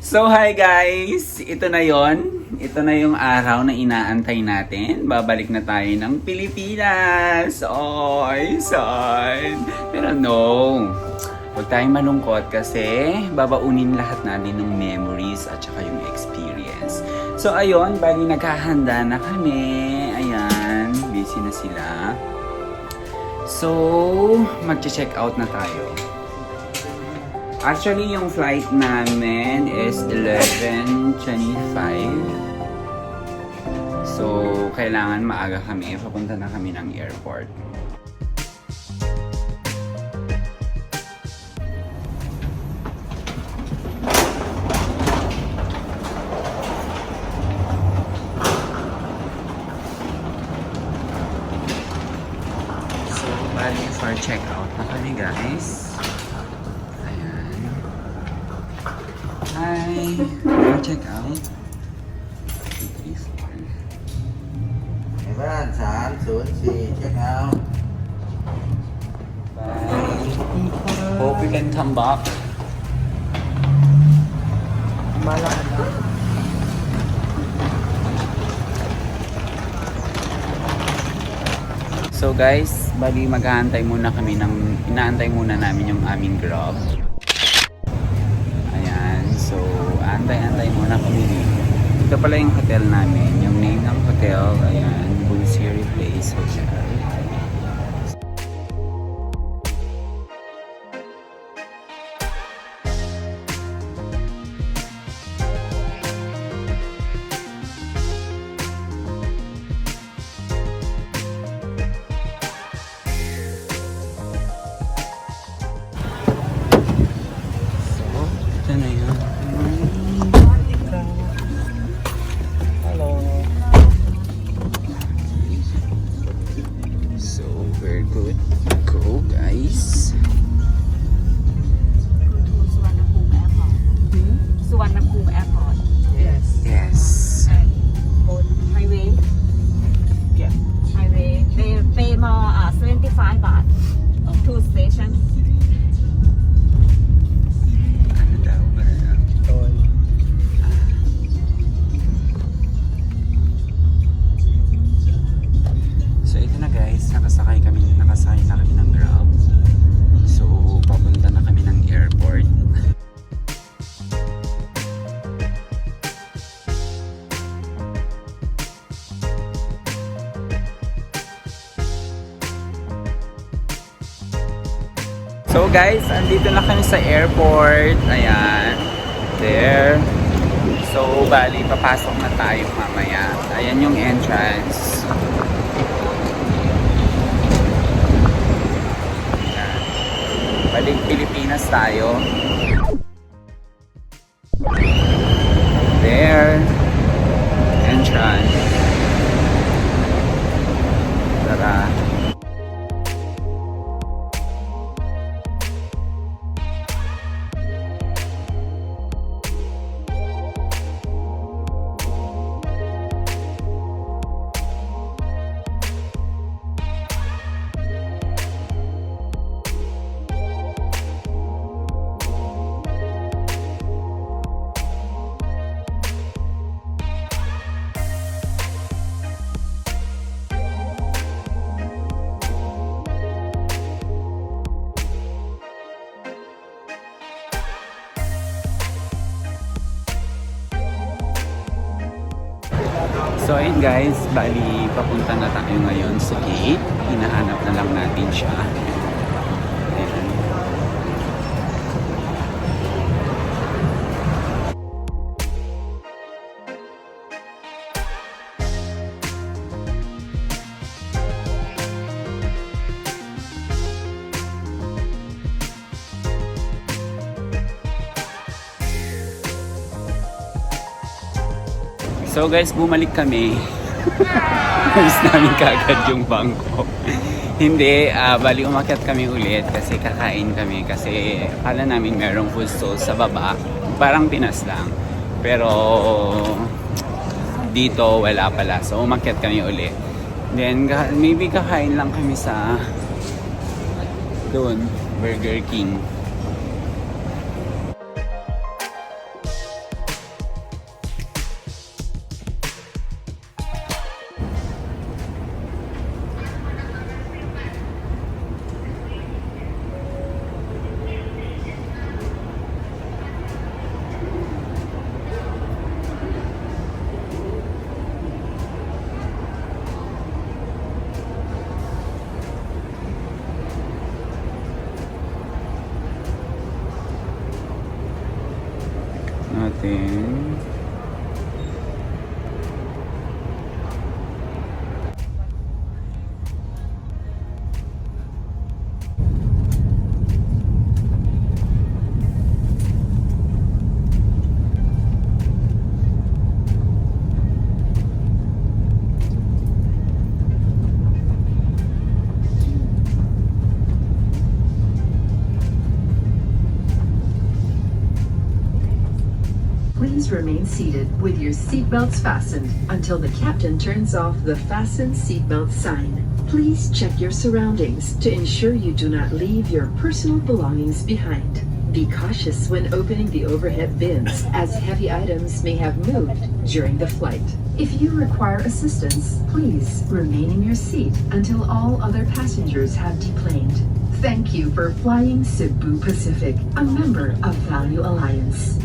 So hi guys! Ito na yon. Ito na yung araw na inaantay natin. Babalik na tayo ng Pilipinas! Oy, son! Pero no, huwag tayong malungkot kasi babaunin lahat natin ng memories at saka yung experience. So ayun, bali naghahanda na kami. Ayan, busy na sila. So, mag-check out na tayo. Actually, yung flight namin is 11:25. So, kailangan maaga kami. Papunta na kami ng airport. So, bali for check-out na kami, guys. Hi! Check out. 2, 3, 4. Barads, 304, check out. Bye. Hope you can come back. So guys, bali inaantay muna namin yung aming grab. So, antay-antay muna kami dito. Ito pala yung hotel namin. Yung name ng hotel, ayan, Bunsiri Place Hotel. So, ito na yun. Nakasakay na kami ng Grab. So, papunta na kami ng airport. So guys, andito na kami sa airport. Ayan. There. So, bali, papasok na tayo mamaya. Ayan yung entrance. Balik Pilipinas tayo. There. Entrance. Tara. So ayun guys, bali papunta na tayo ngayon sa gate. Hinahanap na lang natin siya. Ayan. So guys, bumalik kami. Miss namin kaagad yung bangko. Hindi, bali umakyat kami ulit kasi kakain kami. Kasi akala namin merong food stall sa baba. Parang Pinas lang. Pero dito wala pala. So umakyat kami ulit. Then maybe kakain lang kami sa doon, Burger King. ating Please remain seated with your seatbelts fastened until the captain turns off the fasten seatbelt sign. Please check your surroundings to ensure you do not leave your personal belongings behind. Be cautious when opening the overhead bins, as heavy items may have moved during the flight. If you require assistance, please remain in your seat until all other passengers have deplaned. Thank you for flying Cebu Pacific, a member of Value Alliance.